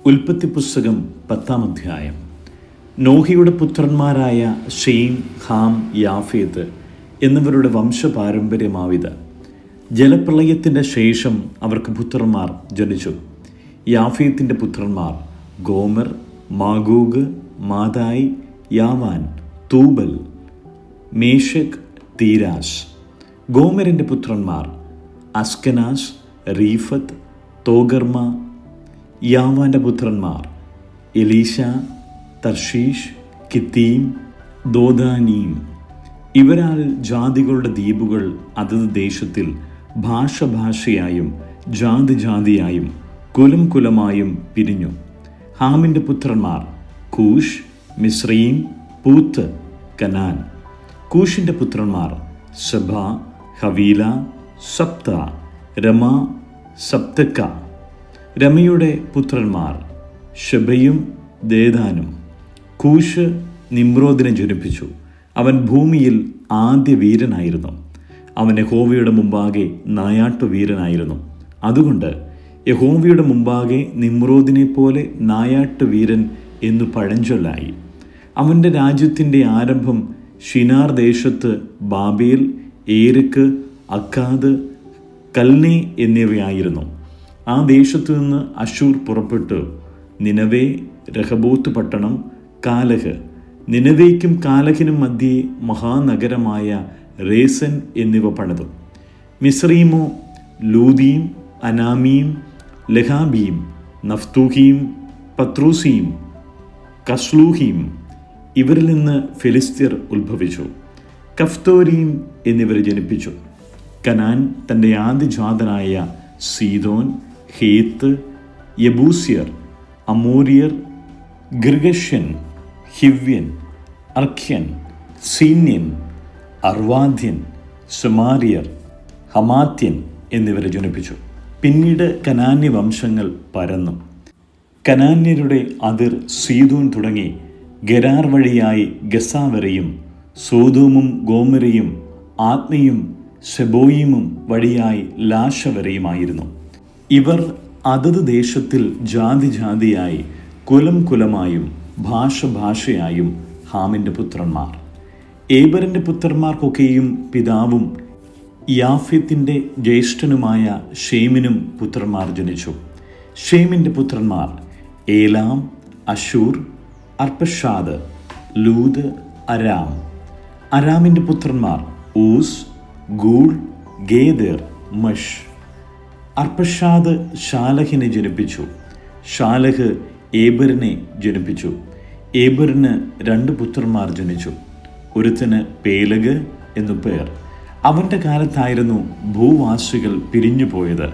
ഉൽപ്പത്തി പുസ്തകം 10-ാം അധ്യായം. നോഹിയുടെ പുത്രന്മാരായ ഷെയിം, ഹാം, യാഫേത്ത് എന്നിവരുടെ വംശപാരമ്പര്യമാവിത്. ജലപ്രളയത്തിൻ്റെ ശേഷം അവർക്ക് പുത്രന്മാർ ജനിച്ചു. യാഫേത്തിൻ്റെ പുത്രന്മാർ ഗോമർ, മാഗോഗ്, മാദായ്, യാവാൻ, തൂബൽ, മേശക്, തീരാസ്. ഗോമരിൻ്റെ പുത്രന്മാർ അസ്കനാസ്, റീഫത്ത്, തോഗർമ. യാവാൻ്റെ പുത്രന്മാർ എലീശ, തർഷീഷ്, കിത്തീം, ദോദാനീം. ഇവരാൽ ജാതികളുടെ ദ്വീപുകൾ അതത് ദേശത്തിൽ ഭാഷയായും ജാതിയായും കുലമായും പിരിഞ്ഞു. ഹാമിൻ്റെ പുത്രന്മാർ കൂഷ്, മിസ്രയീം, പൂത്ത്, കനാൻ. കൂഷിൻ്റെ പുത്രന്മാർ സബ, ഹവീല, സപ്ത, രമ, സപ്തക്ക. രമയുടെ പുത്രന്മാർ ഷെബയും ദേദാനും. കൂഷ് നിമ്രോദിനെ ജനിപ്പിച്ചു. അവൻ ഭൂമിയിൽ ആദ്യ വീരനായിരുന്നു. അവൻ യഹോവയുടെ മുമ്പാകെ നായാട്ടുവീരനായിരുന്നു. അതുകൊണ്ട് യഹോവയുടെ മുമ്പാകെ നിമ്രോദിനെ പോലെ നായാട്ടുവീരൻ എന്നു പഴഞ്ചൊല്ലായി. അവൻ്റെ രാജ്യത്തിൻ്റെ ആരംഭം ഷിനാർ ദേശത്ത് ബാബേൽ, ഏരക്ക്, അക്കാദ്, കൽനെ എന്നിവയായിരുന്നു. ആ ദേശത്തു നിന്ന് അശൂർ പുറപ്പെട്ടു നിനവേ, രഹബോത്ത് പട്ടണം, കാലഹ്. നിനവേയ്ക്കും കാലഹിനും മധ്യേ മഹാനഗരമായ റേസൻ എന്നിവ പണിതു. മിസ്രയീമോ ലൂദീം, അനാമീം, ലഹാബീം, നഫ്തൂഹീം, പത്രൂസീം, കസ്ലൂഹീം. ഇവരിൽ നിന്ന് ഫെലിസ്ത്യർ ഉത്ഭവിച്ചു. കഫ്തോരീം എന്നിവരെ ജനിപ്പിച്ചു. കനാൻ തൻ്റെ ആദ്യജാതനായ സീദോൻ, ഹേത്ത്, യബൂസ്യർ, അമോര്യർ, ഗിർഗഷ്യൻ, ഹിവ്യൻ, അർഖ്യൻ, സീന്യൻ, അർവാദ്യൻ, ശമാര്യർ, ഹമാത്യൻ എന്നിവരെ ജനിപ്പിച്ചു. പിന്നീട് കനാന്യ വംശങ്ങൾ പരന്നു. കനാന്യരുടെ അതിർ സീദോൻ തുടങ്ങി ഗരാർ വഴിയായി ഗസ വരെയും സോദോമും ഗോമരയും ആദ്മയും സെബോയിമും വഴിയായി ലാശ വരെയുമായിരുന്നു. ഇവർ അതത് ദേശത്തിൽ ജാതിയായി കുലമായും ഭാഷയായും ഹാമിൻ്റെ പുത്രന്മാർ. ഏബറിൻ്റെ പുത്രന്മാർക്കൊക്കെയും പിതാവും യാഫെത്തിൻ്റെ ജ്യേഷ്ഠനുമായ ഷേമിനും പുത്രന്മാർ ജനിച്ചു. ഷേമിൻ്റെ പുത്രന്മാർ ഏലാം, അശൂർ, അർപ്പഷാദ്, ലൂദ്, അരാം. അരാമിൻ്റെ പുത്രന്മാർ ഊസ്, ഗൂൾ, ഗേദർ, മഷ്. അർപ്പഷാദ് ഷാലഹിനെ ജനിപ്പിച്ചു. ഷാലഹ് ഏബറിനെ ജനിപ്പിച്ചു. ഏബറിന് 2 പുത്രന്മാർ ജനിച്ചു. ഒരുത്തന് പേലഗ് എന്നു പേർ. അവൻ്റെ കാലത്തായിരുന്നു ഭൂവാസികൾ പിരിഞ്ഞുപോയത്.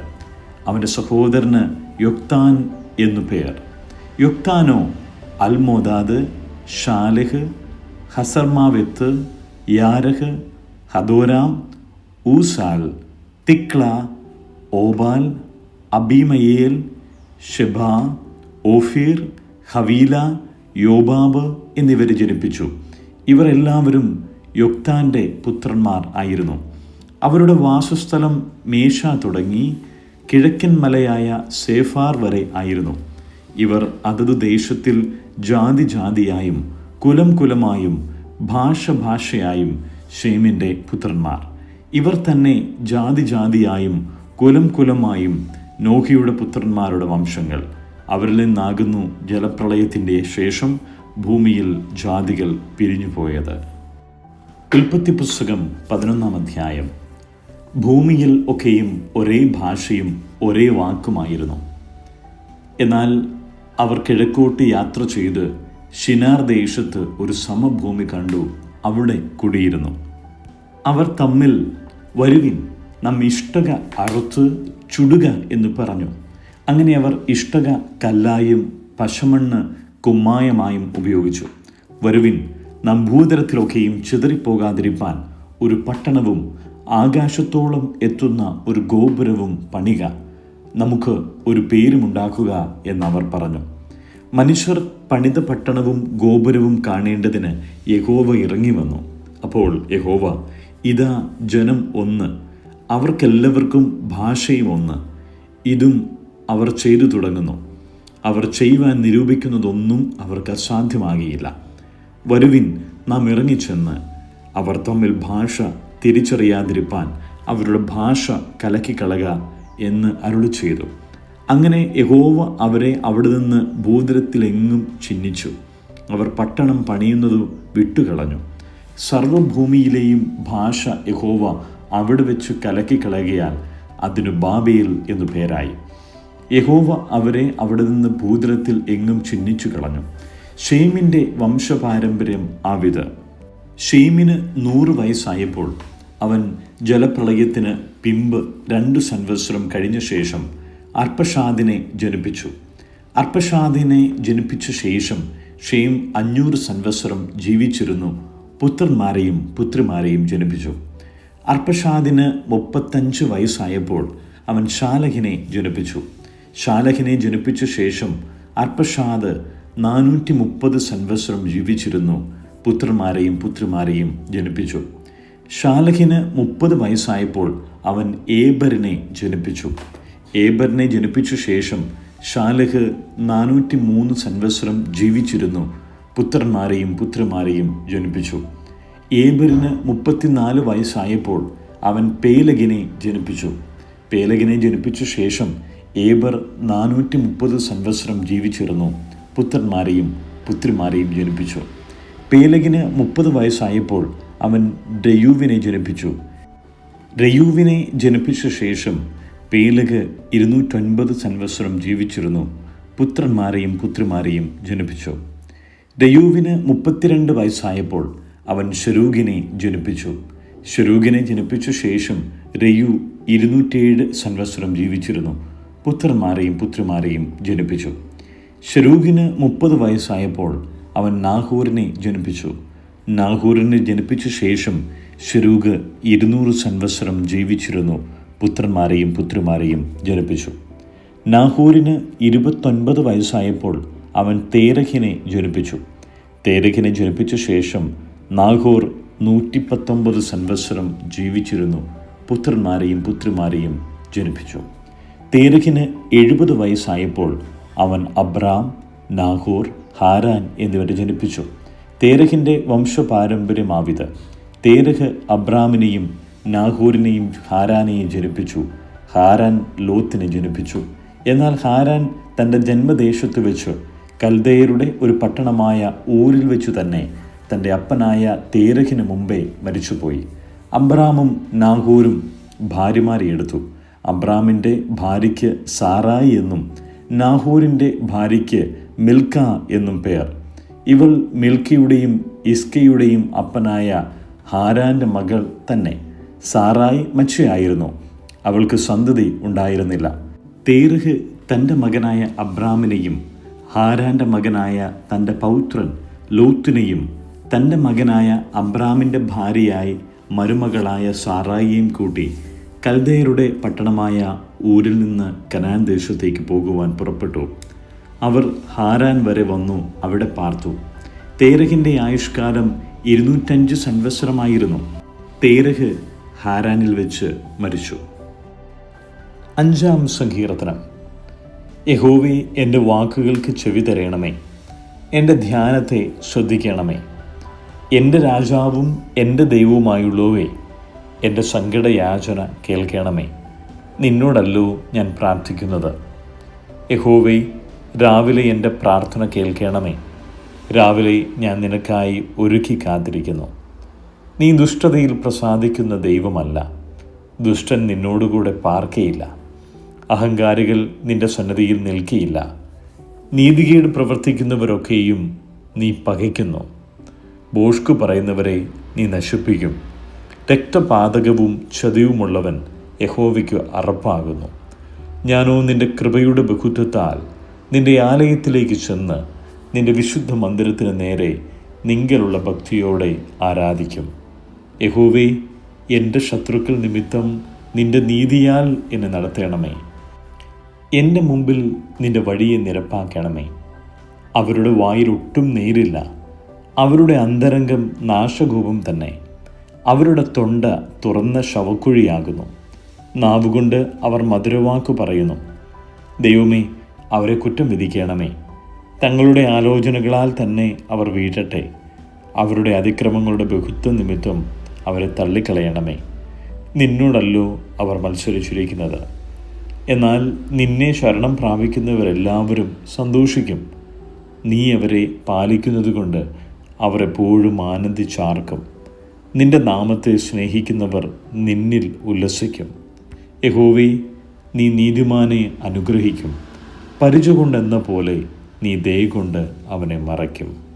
അവൻ്റെ സഹോദരന് യൊക്താൻ എന്നു പേർ. യൊക്താനോ അൽമോദാദ്, ഷാലഹ്, ഹസർമാവെത്ത്, യാരഹ്, ഹദോരാം, ഊസാൽ, തിക്ല, ഓബാൽ, അബീമയേൽ, ഷെബ, ഓഫീർ, ഹവീല, യോബാബ് എന്നിവരെ ജനിപ്പിച്ചു. ഇവർ എല്ലാവരും യൊക്താൻ്റെ പുത്രന്മാർ ആയിരുന്നു. അവരുടെ വാസസ്ഥലം മേശ തുടങ്ങി കിഴക്കൻ മലയായ സേഫാർ വരെ ആയിരുന്നു. ഇവർ അതത് ദേശത്തിൽ ജാതിയായും കുലമായും ഭാഷയായും ഷേമിൻ്റെ പുത്രന്മാർ. ഇവർ തന്നെ ജാതിയായും കുലമായും നോഹിയുടെ പുത്രന്മാരുടെ വംശങ്ങൾ. അവരിൽ നിന്നാകുന്നു ജലപ്രളയത്തിൻ്റെ ശേഷം ഭൂമിയിൽ ജാതികൾ പിരിഞ്ഞുപോയത്. ഉൽപ്പത്തി പുസ്തകം 11-ാം അധ്യായം. ഭൂമിയിൽ ഒക്കെയും ഒരേ ഭാഷയും ഒരേ വാക്കുമായിരുന്നു. എന്നാൽ അവർ കിഴക്കോട്ട് യാത്ര ചെയ്ത് ഷിനാർ ദേശത്ത് ഒരു സമഭൂമി കണ്ടു അവിടെ കുടിയിരുന്നു. അവർ തമ്മിൽ വരുവിൻ, നാം ഇഷ്ടക അറുത്ത് ചുടുക എന്ന് പറഞ്ഞു. അങ്ങനെ അവർ ഇഷ്ടക കല്ലായും പശമണ്ണ് കുമ്മായമായും ഉപയോഗിച്ചു. വരുവിൻ, നാം ഭൂതലത്തിലൊക്കെയും ചിതറിപ്പോകാതിരിപ്പാൻ ഒരു പട്ടണവും ആകാശത്തോളം എത്തുന്ന ഒരു ഗോപുരവും പണിക, നമുക്ക് ഒരു പേരുമുണ്ടാക്കുക എന്നവർ പറഞ്ഞു. മനുഷ്യർ പണിത പട്ടണവും ഗോപുരവും കാണേണ്ടതിന് യഹോവ ഇറങ്ങി വന്നു. അപ്പോൾ യഹോവ, ഇതാ ജനം ഒന്ന്, അവർക്കെല്ലാവർക്കും ഭാഷയും ഒന്ന്, ഇതും അവർ ചെയ്തു തുടങ്ങുന്നു. അവർ ചെയ്യുവാൻ നിരൂപിക്കുന്നതൊന്നും അവർക്ക് അസാധ്യമാകിയില്ല. വരുവിൻ, നാം ഇറങ്ങിച്ചെന്ന് അവർ തമ്മിൽ ഭാഷ തിരിച്ചറിയാതിരിപ്പാൻ അവരുടെ ഭാഷ കലക്കിക്കളക എന്ന് അരുളി ചെയ്തു. അങ്ങനെ യഹോവ അവരെ അവിടെ നിന്ന് ഭൂതലത്തിലെങ്ങും ചിഹ്നിച്ചു. അവർ പട്ടണം പണിയുന്നതു വിട്ടുകളഞ്ഞു. സർവഭൂമിയിലെയും ഭാഷ യഹോവ അവിടെ വെച്ച് കലക്കിക്കളയുകയാൽ അതിനു ബാബേൽ എന്നു പേരായി. യഹോവ അവരെ അവിടെ നിന്ന് ഭൂതലത്തിൽ എങ്ങും ചിഹ്നിച്ചു കളഞ്ഞു. ഷേമിൻ്റെ വംശപാരമ്പര്യം ആവിത്. ഷേമിന് 100 വയസ്സായപ്പോൾ അവൻ ജലപ്രളയത്തിന് പിമ്പ് 2 സംവത്സരം കഴിഞ്ഞ ശേഷം അർപ്പഷാദിനെ ജനിപ്പിച്ചു. അർപ്പഷാദിനെ ജനിപ്പിച്ച ശേഷം ഷേം 500 സംവത്സരം ജീവിച്ചിരുന്നു. പുത്രന്മാരെയും പുത്രിമാരെയും ജനിപ്പിച്ചു. അർപ്പഷാദിന് 35 വയസ്സായപ്പോൾ അവൻ ശാലഹിനെ ജനിപ്പിച്ചു. ശാലഹിനെ ജനിപ്പിച്ച ശേഷം അർപ്പഷാദ് 430 സംവത്സരം ജീവിച്ചിരുന്നു. പുത്രന്മാരെയും പുത്രിമാരെയും ജനിപ്പിച്ചു. ശാലഹിന് 30 വയസ്സായപ്പോൾ അവൻ ഏബരിനെ ജനിപ്പിച്ചു. ഏബരിനെ ജനിപ്പിച്ച ശേഷം ശാലഹ് 403 സംവത്സരം ജീവിച്ചിരുന്നു. പുത്രന്മാരെയും പുത്രിമാരെയും ജനിപ്പിച്ചു. ഏബരിന് 34 വയസ്സായപ്പോൾ അവൻ പേലഗിനെ ജനിപ്പിച്ചു. പേലഗിനെ ജനിപ്പിച്ച ശേഷം ഏബർ 430 സംവത്സരം ജീവിച്ചിരുന്നു. പുത്രന്മാരെയും പുത്രിമാരെയും ജനിപ്പിച്ചു. പേലഗിന് 30 വയസ്സായപ്പോൾ അവൻ രയൂവിനെ ജനിപ്പിച്ചു. രയൂവിനെ ജനിപ്പിച്ച ശേഷം പേലഗ് 209 സംവത്സരം ജീവിച്ചിരുന്നു. പുത്രന്മാരെയും പുത്രിമാരെയും ജനിപ്പിച്ചു. രയൂവിന് 32 വയസ്സായപ്പോൾ അവൻ ശരൂഗിനെ ജനിപ്പിച്ചു. ശരൂഗിനെ ജനിപ്പിച്ച ശേഷം രയു 207 സംവത്സരം ജീവിച്ചിരുന്നു. പുത്രന്മാരെയും പുത്രിമാരെയും ജനിപ്പിച്ചു. ശരൂഗിന് 30 വയസ്സായപ്പോൾ അവൻ നാഹോറിനെ ജനിപ്പിച്ചു. നാഹോറിനെ ജനിപ്പിച്ച ശേഷം ശരൂഗ് 200 സംവത്സരം ജീവിച്ചിരുന്നു. പുത്രന്മാരെയും പുത്രിമാരെയും ജനിപ്പിച്ചു. നാഹോറിന് 29 വയസ്സായപ്പോൾ അവൻ തേരഹിനെ ജനിപ്പിച്ചു. തേരഹിനെ ജനിപ്പിച്ച ശേഷം നാഹോർ 119 സംവത്സരം ജീവിച്ചിരുന്നു. പുത്രന്മാരെയും പുത്രിമാരെയും ജനിപ്പിച്ചു. തേരഹിന് 70 വയസ്സായപ്പോൾ അവൻ അബ്രാം, നാഹോർ, ഹാരാൻ എന്നിവരെ ജനിപ്പിച്ചു. തേരഹിൻ്റെ വംശപാരമ്പര്യമാവിത്. തേരഹ് അബ്രാമിനെയും നാഹോറിനെയും ഹാരാനെയും ജനിപ്പിച്ചു. ഹാരാൻ ലോത്തിനെ ജനിപ്പിച്ചു. എന്നാൽ ഹാരാൻ തൻ്റെ ജന്മദേശത്ത് വെച്ച് കൽദയരുടെ ഒരു പട്ടണമായ ഊരിൽ വെച്ചു തന്നെ തൻ്റെ അപ്പനായ തേരഹിന് മുമ്പേ മരിച്ചുപോയി. അബ്രാമും നാഹോരും ഭാര്യമാരെ എടുത്തു. അബ്രാമിൻ്റെ ഭാര്യയ്ക്ക് സാറായി എന്നും നാഹോറിൻ്റെ ഭാര്യയ്ക്ക് മിൽക്ക എന്നും പേർ. ഇവൾ മിൽക്കയുടെയും ഇസ്കയുടെയും അപ്പനായ ഹാരാൻ്റെ മകൾ തന്നെ. സാറായി മച്ചയായിരുന്നു. അവൾക്ക് സന്തതി ഉണ്ടായിരുന്നില്ല. തേരഹ് തൻ്റെ മകനായ അബ്രാമിനെയും ഹാരാൻ്റെ മകനായ തൻ്റെ പൗത്രൻ ലോത്തിനെയും തൻ്റെ മകനായ അബ്രാമിൻ്റെ ഭാര്യയായി മരുമകളായ സാറായിയെയും കൂട്ടി കൽദയരുടെ പട്ടണമായ ഊരിൽ നിന്ന് കനാൻ ദേശത്തേക്ക് പോകുവാൻ പുറപ്പെട്ടു. അവർ ഹാരാൻ വരെ വന്നു അവിടെ പാർത്തു. തേരഹിൻ്റെ ആയുഷ്കാലം 205 സംവത്സരമായിരുന്നു. തേരഹ് ഹാരാനിൽ വെച്ച് മരിച്ചു. 5-ാം സങ്കീർത്തനം. യഹോവേ, എൻ്റെ വാക്കുകൾക്ക് ചെവി തരയണമേ, എൻ്റെ ധ്യാനത്തെ ശ്രദ്ധിക്കണമേ. എൻ്റെ രാജാവും എൻ്റെ ദൈവവുമായുള്ളവേ, എൻ്റെ സങ്കടയാചന കേൾക്കണമേ. നിന്നോടല്ലോ ഞാൻ പ്രാർത്ഥിക്കുന്നത്. യഹോവേ, രാവിലെ എൻ്റെ പ്രാർത്ഥന കേൾക്കണമേ. രാവിലെ ഞാൻ നിനക്കായി ഒരുക്കി കാത്തിരിക്കുന്നു. നീ ദുഷ്ടതയിൽ പ്രസാദിക്കുന്ന ദൈവമല്ല. ദുഷ്ടൻ നിന്നോടുകൂടെ പാർക്കയില്ല. അഹങ്കാരികൾ നിന്റെ സന്നദ്ധിയിൽ നിൽക്കുകയില്ല. നീതികേട് പ്രവർത്തിക്കുന്നവരൊക്കെയും നീ പകയ്ക്കുന്നു. ഭോഷ്കു പറയുന്നവരെ നീ നശിപ്പിക്കും. രക്തപാതകവും ചതിവുമുള്ളവൻ യഹോവയ്ക്ക് അറപ്പാകുന്നു. ഞാനോ നിന്റെ കൃപയുടെ ബഹുത്വത്താൽ നിന്റെ ആലയത്തിലേക്ക് ചെന്ന് നിന്റെ വിശുദ്ധ മന്ദിരത്തിന് നേരെ നിങ്കലുള്ള ഭക്തിയോടെ ആരാധിക്കും. യഹോവേ, എൻ്റെ ശത്രുക്കൾ നിമിത്തം നിന്റെ നീതിയാൽ എന്നെ നടത്തണമേ. എൻ്റെ മുമ്പിൽ നിന്റെ വഴിയെ നിരപ്പാക്കണമേ. അവരുടെ വായിലൊട്ടും നേരില്ല. അവരുടെ അന്തരംഗം നാശകൂപം തന്നെ. അവരുടെ തൊണ്ട തുറന്ന ശവക്കുഴിയാകുന്നു. നാവുകൊണ്ട് അവർ മധുരവാക്കു പറയുന്നു. ദൈവമേ, അവരെ കുറ്റം വിധിക്കണമേ. തങ്ങളുടെ ആലോചനകളാൽ തന്നെ അവർ വീഴട്ടെ. അവരുടെ അതിക്രമങ്ങളുടെ ബഹുത്വ നിമിത്തം അവരെ തള്ളിക്കളയണമേ. നിന്നോടല്ലോ അവർ മത്സരിച്ചിരിക്കുന്നത്. എന്നാൽ നിന്നെ ശരണം പ്രാപിക്കുന്നവരെല്ലാവരും സന്തോഷിക്കും. നീ അവരെ പാലിക്കുന്നതുകൊണ്ട് അവർ എപ്പോഴും ആനന്ദിച്ചാർക്കും. നിന്റെ നാമത്തെ സ്നേഹിക്കുന്നവർ നിന്നിൽ ഉല്ലസിക്കും. യഹോവേ, നീ നീതിമാനെ അനുഗ്രഹിക്കും. പരിച കൊണ്ടെന്ന പോലെ നീ ദയ കൊണ്ട് അവനെ മറയ്ക്കും.